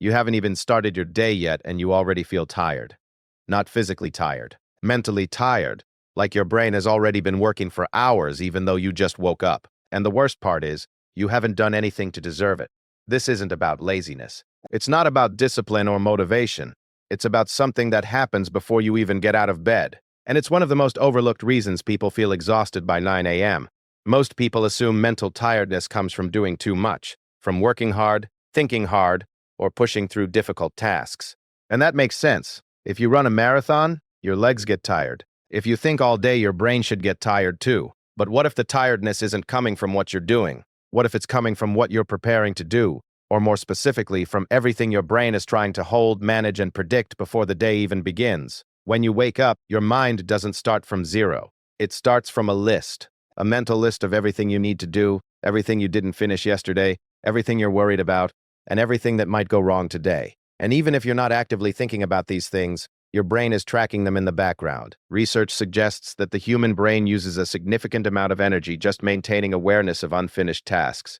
You haven't even started your day yet and you already feel tired. Not physically tired, mentally tired, like your brain has already been working for hours even though you just woke up. And the worst part is, you haven't done anything to deserve it. This isn't about laziness. It's not about discipline or motivation. It's about something that happens before you even get out of bed. And it's one of the most overlooked reasons people feel exhausted by 9 a.m. Most people assume mental tiredness comes from doing too much, from working hard, thinking hard, or pushing through difficult tasks. And that makes sense. If you run a marathon, your legs get tired. If you think all day, your brain should get tired too. But what if the tiredness isn't coming from what you're doing? What if it's coming from what you're preparing to do? Or more specifically, from everything your brain is trying to hold, manage, and predict before the day even begins? When you wake up, your mind doesn't start from zero. It starts from a list, a mental list of everything you need to do, everything you didn't finish yesterday, everything you're worried about, and everything that might go wrong today. And even if you're not actively thinking about these things, your brain is tracking them in the background. Research suggests that the human brain uses a significant amount of energy just maintaining awareness of unfinished tasks.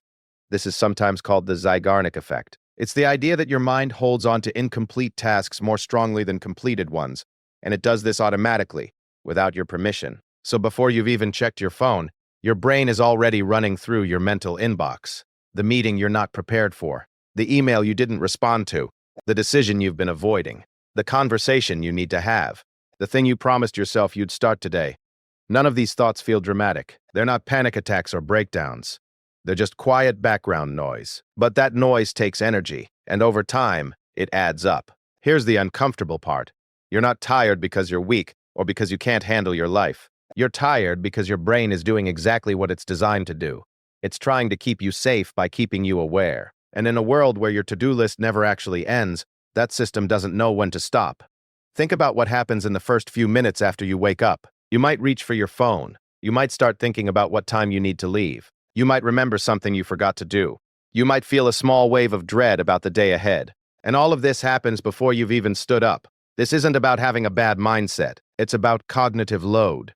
This is sometimes called the Zeigarnik effect. It's the idea that your mind holds on to incomplete tasks more strongly than completed ones, and it does this automatically, without your permission. So before you've even checked your phone, your brain is already running through your mental inbox. The meeting you're not prepared for, the email you didn't respond to, the decision you've been avoiding, the conversation you need to have, the thing you promised yourself you'd start today. None of these thoughts feel dramatic. They're not panic attacks or breakdowns. They're just quiet background noise. But that noise takes energy, and over time, it adds up. Here's the uncomfortable part. You're not tired because you're weak or because you can't handle your life. You're tired because your brain is doing exactly what it's designed to do. It's trying to keep you safe by keeping you aware. And in a world where your to-do list never actually ends, that system doesn't know when to stop. Think about what happens in the first few minutes after you wake up. You might reach for your phone. You might start thinking about what time you need to leave. You might remember something you forgot to do. You might feel a small wave of dread about the day ahead. And all of this happens before you've even stood up. This isn't about having a bad mindset. It's about cognitive load.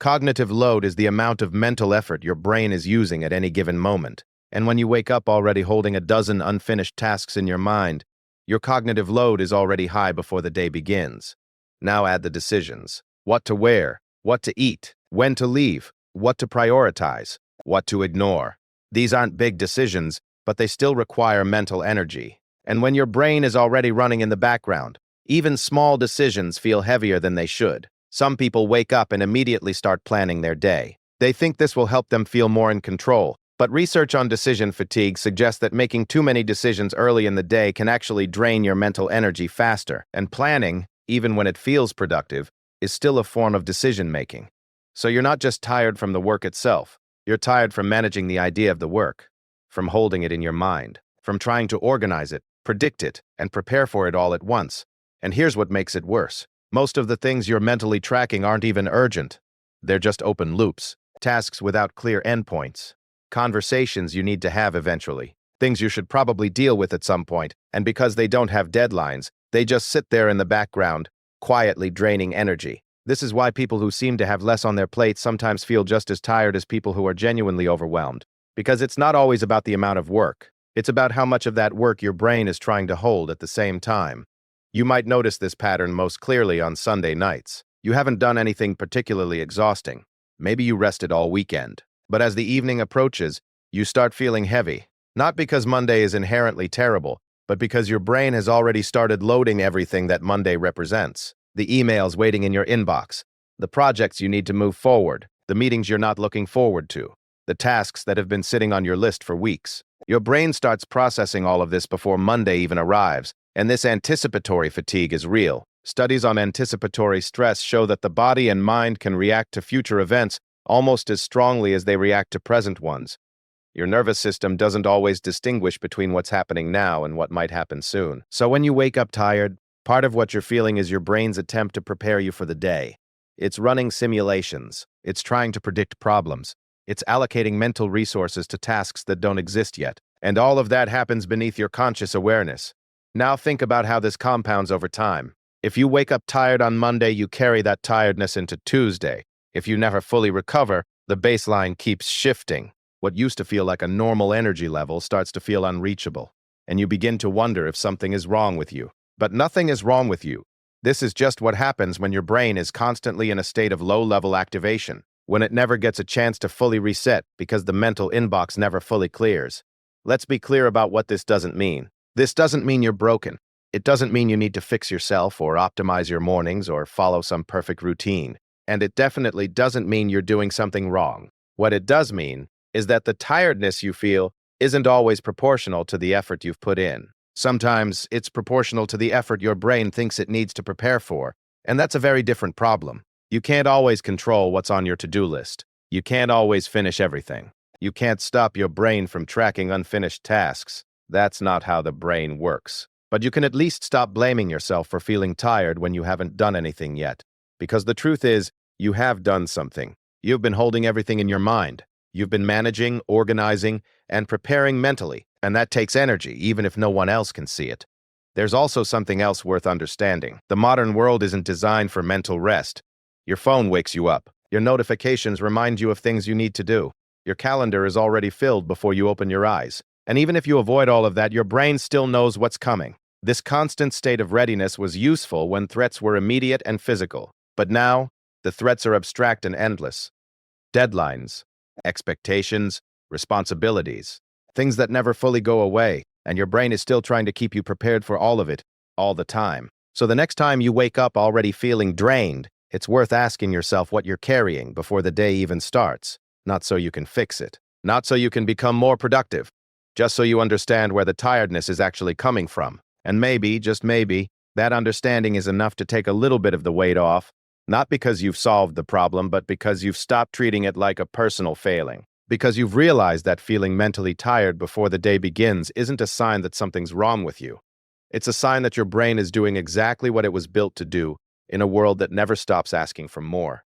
Cognitive load is the amount of mental effort your brain is using at any given moment. And when you wake up already holding a dozen unfinished tasks in your mind, your cognitive load is already high before the day begins. Now add the decisions. What to wear, what to eat, when to leave, what to prioritize, what to ignore. These aren't big decisions, but they still require mental energy. And when your brain is already running in the background, even small decisions feel heavier than they should. Some people wake up and immediately start planning their day. They think this will help them feel more in control. But research on decision fatigue suggests that making too many decisions early in the day can actually drain your mental energy faster. And planning, even when it feels productive, is still a form of decision-making. So you're not just tired from the work itself. You're tired from managing the idea of the work, from holding it in your mind, from trying to organize it, predict it, and prepare for it all at once. And here's what makes it worse. Most of the things you're mentally tracking aren't even urgent. They're just open loops, tasks without clear endpoints. Conversations you need to have eventually, things you should probably deal with at some point, and because they don't have deadlines, they just sit there in the background, quietly draining energy. This is why people who seem to have less on their plate sometimes feel just as tired as people who are genuinely overwhelmed. Because it's not always about the amount of work. It's about how much of that work your brain is trying to hold at the same time. You might notice this pattern most clearly on Sunday nights. You haven't done anything particularly exhausting. Maybe you rested all weekend. But as the evening approaches, you start feeling heavy. Not because Monday is inherently terrible, but because your brain has already started loading everything that Monday represents. The emails waiting in your inbox, the projects you need to move forward, the meetings you're not looking forward to, the tasks that have been sitting on your list for weeks. Your brain starts processing all of this before Monday even arrives, and this anticipatory fatigue is real. Studies on anticipatory stress show that the body and mind can react to future events almost as strongly as they react to present ones. Your nervous system doesn't always distinguish between what's happening now and what might happen soon. So when you wake up tired, part of what you're feeling is your brain's attempt to prepare you for the day. It's running simulations. It's trying to predict problems. It's allocating mental resources to tasks that don't exist yet. And all of that happens beneath your conscious awareness. Now think about how this compounds over time. If you wake up tired on Monday, you carry that tiredness into Tuesday. If you never fully recover, the baseline keeps shifting. What used to feel like a normal energy level starts to feel unreachable. and you begin to wonder if something is wrong with you. But nothing is wrong with you. This is just what happens when your brain is constantly in a state of low-level activation, when it never gets a chance to fully reset because the mental inbox never fully clears. Let's be clear about what this doesn't mean. This doesn't mean you're broken. It doesn't mean you need to fix yourself or optimize your mornings or follow some perfect routine. And it definitely doesn't mean you're doing something wrong. What it does mean is that the tiredness you feel isn't always proportional to the effort you've put in. Sometimes it's proportional to the effort your brain thinks it needs to prepare for, and that's a very different problem. You can't always control what's on your to-do list. You can't always finish everything. You can't stop your brain from tracking unfinished tasks. That's not how the brain works. But you can at least stop blaming yourself for feeling tired when you haven't done anything yet. Because the truth is, you have done something. You've been holding everything in your mind. You've been managing, organizing, and preparing mentally, and that takes energy, even if no one else can see it. There's also something else worth understanding. The modern world isn't designed for mental rest. Your phone wakes you up. Your notifications remind you of things you need to do. Your calendar is already filled before you open your eyes. And even if you avoid all of that, your brain still knows what's coming. This constant state of readiness was useful when threats were immediate and physical. But now, the threats are abstract and endless. Deadlines, expectations, responsibilities, things that never fully go away, and your brain is still trying to keep you prepared for all of it, all the time. So the next time you wake up already feeling drained, it's worth asking yourself what you're carrying before the day even starts. Not so you can fix it. Not so you can become more productive. Just so you understand where the tiredness is actually coming from. And maybe, just maybe, that understanding is enough to take a little bit of the weight off, not because you've solved the problem, but because you've stopped treating it like a personal failing. Because you've realized that feeling mentally tired before the day begins isn't a sign that something's wrong with you. It's a sign that your brain is doing exactly what it was built to do in a world that never stops asking for more.